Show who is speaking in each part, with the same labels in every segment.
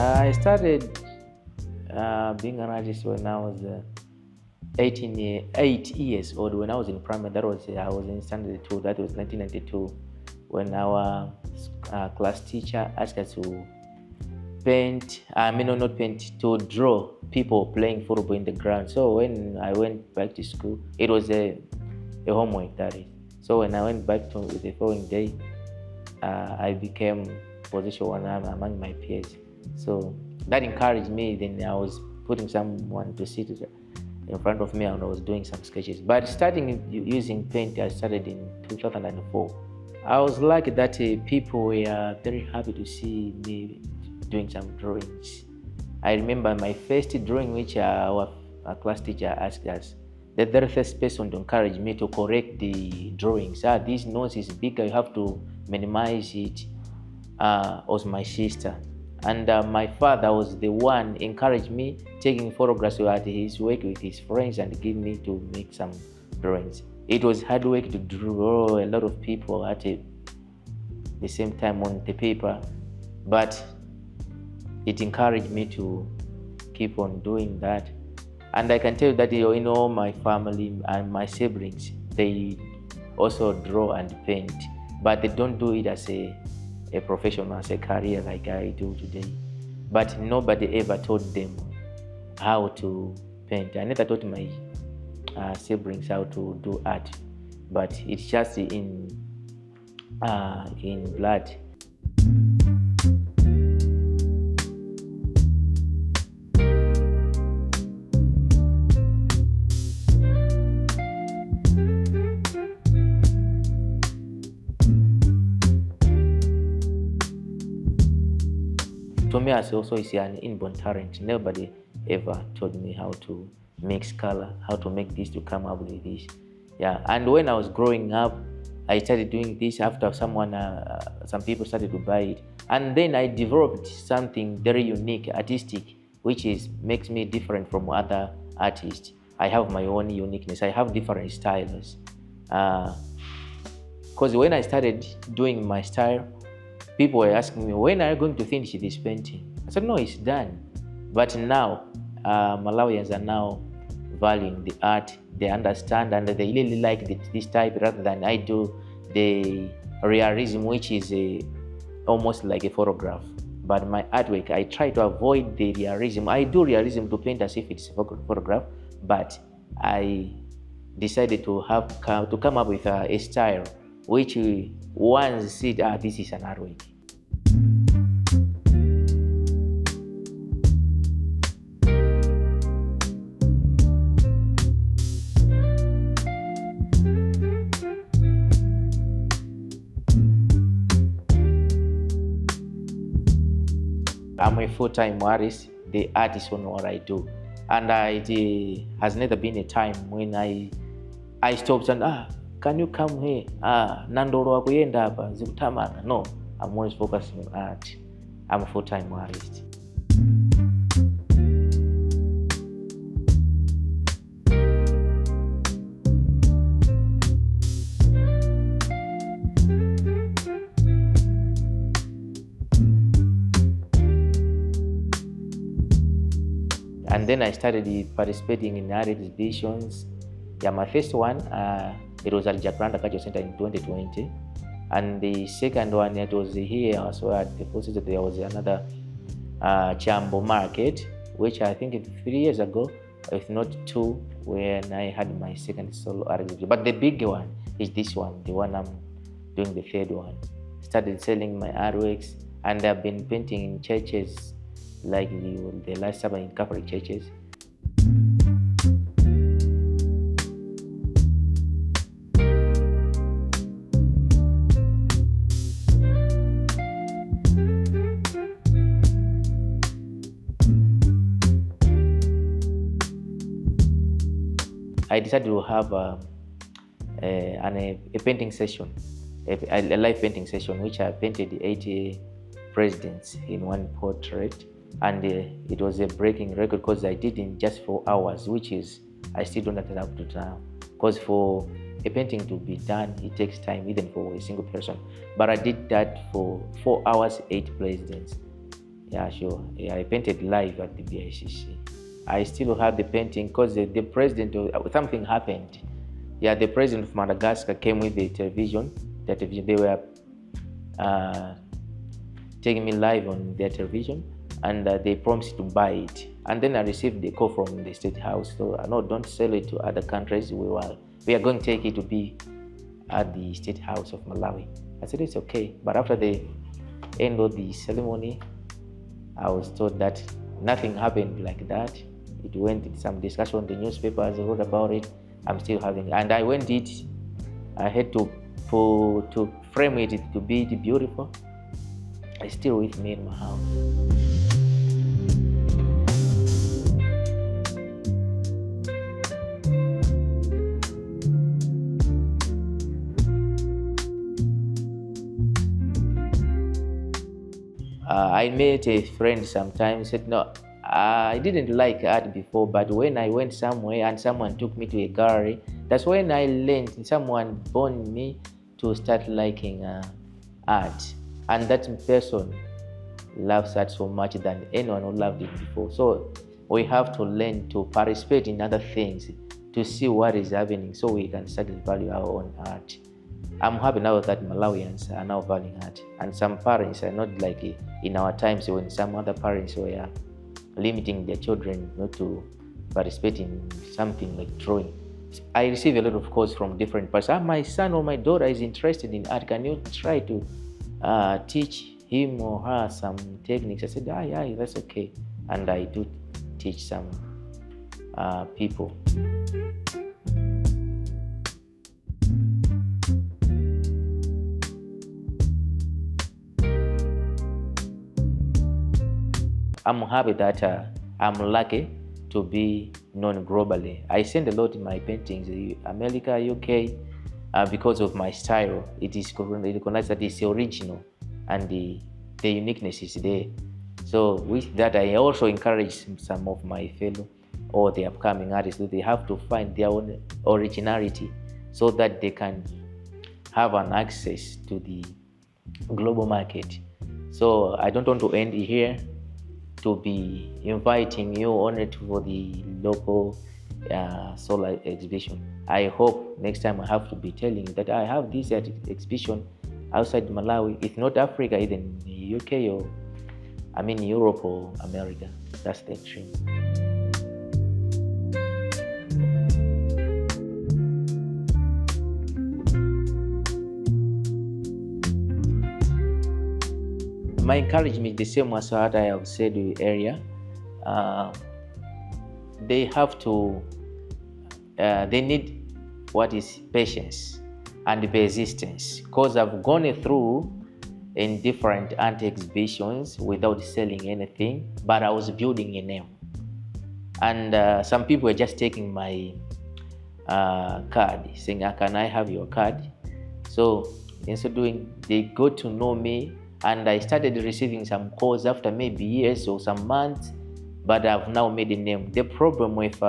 Speaker 1: I started being an artist when I was 8 years old. When I was in primary, I was in standard 2. That was 1992, when our class teacher asked us to paint. Not paint, to draw people playing football in the ground. So when I went back to school, it was a homework, that is. So when I went back to the following day, I became position one among my peers. So that encouraged me. Then I was putting someone to sit in front of me and I was doing some sketches. But starting using paint, I started in 2004. I was lucky that people were very happy to see me doing some drawings. I remember my first drawing, which our class teacher asked us, the very first person to encourage me to correct the drawings. This nose is bigger, you have to minimize it, was my sister. And my father was the one encouraged me, taking photographs at his work with his friends and give me to make some drawings. It was hard work to draw a lot of people at the same time on the paper, but it encouraged me to keep on doing that. And I can tell you that my family and my siblings, they also draw and paint, but they don't do it as a profession, as a career like I do today. But nobody ever taught them how to paint. I never taught my siblings how to do art, but it's just in blood. To me, as also is an inborn talent. Nobody ever taught me how to mix color, how to make this to come up with this. Yeah, and when I was growing up, I started doing this after some people started to buy it, and then I developed something very unique, artistic, which makes me different from other artists. I have my own uniqueness. I have different styles. Because when I started doing my style, people were asking me, when are you going to finish this painting? I said, no, it's done. But now, Malawians are now valuing the art. They understand and they really like this type, rather than I do the realism, which is almost like a photograph. But my artwork, I try to avoid the realism. I do realism to paint as if it's a photograph, but I decided to come up with a style which once see this is an artwork. I'm a full-time artist. The art is on what I do, and it has never been a time when I stopped and can you come here? Nandoro akuyenda hapa zikutamana. No, I'm always focusing on art. I'm a full-time artist. And then I started participating in art exhibitions. Yeah, my first one, it was at Jacaranda Cultural Center in 2020. And the second one, it was here also at the process that there was another Chambo market, which I think 3 years ago, if not 2, when I had my second solo art exhibition. But the big one is this one, the one I'm doing, the third one. Started selling my artworks, and I've been painting in churches, like the last summer in Catholic churches. I decided to have a painting session, a live painting session, which I painted 80 presidents in one portrait. And it was a breaking record because I did in just 4 hours, which is, I still don't have up to now. Because for a painting to be done, it takes time, even for a single person. But I did that for 4 hours, 8 presidents. Yeah, sure. Yeah, I painted live at the BICC. I still have the painting because the president, something happened. Yeah, the president of Madagascar came with the television. The television, they were taking me live on their television, and they promised to buy it. And then I received the call from the State House. So no, don't sell it to other countries. We are going to take it to be at the State House of Malawi. I said it's okay. But after the end of the ceremony, I was told that nothing happened like that. It went in some discussion, the newspapers wrote about it. I'm still having it. And I went it, I had to frame it to be beautiful. It's still with me in my house. I met a friend sometimes, said, no, I didn't like art before, but when I went somewhere and someone took me to a gallery, that's when I learned, someone born me to start liking art. And that person loves art so much than anyone who loved it before. So we have to learn to participate in other things to see what is happening so we can start to value our own art. I'm happy now that Malawians are now valuing art, and some parents are not like in our times when some other parents were limiting their children not to participate in something like drawing. I receive a lot of calls from different parts. My son or my daughter is interested in art. Can you try to teach him or her some techniques? I said, yeah, that's okay. And I do teach some people. I'm happy that I'm lucky to be known globally. I send a lot in my paintings, America, UK, because of my style. It is recognized that it's original and the uniqueness is there. So with that, I also encourage some of my fellow or the upcoming artists that they have to find their own originality so that they can have an access to the global market. So I don't want to end here to be inviting you only for the local solar exhibition. I hope next time I have to be telling you that I have this exhibition outside Malawi, if not Africa, either in the UK or Europe or America. That's the dream. My encouragement is the same as what I have said earlier. They have to, they need what is patience and persistence, because I've gone through in different art exhibitions without selling anything, but I was building a name. And some people were just taking my card, saying, can I have your card? So instead of doing, they got to know me, and I started receiving some calls after maybe years or some months, but I've now made a name. The problem with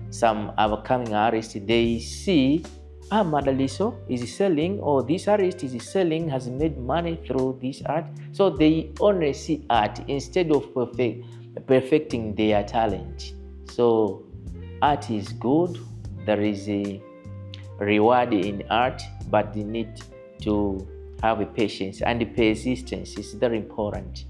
Speaker 1: some upcoming artists, they see, Madalitso is selling, or this artist is selling, has made money through this art. So they only see art instead of perfecting their talent. So art is good. There is a reward in art, but they need to have a patience, and the persistence is very important.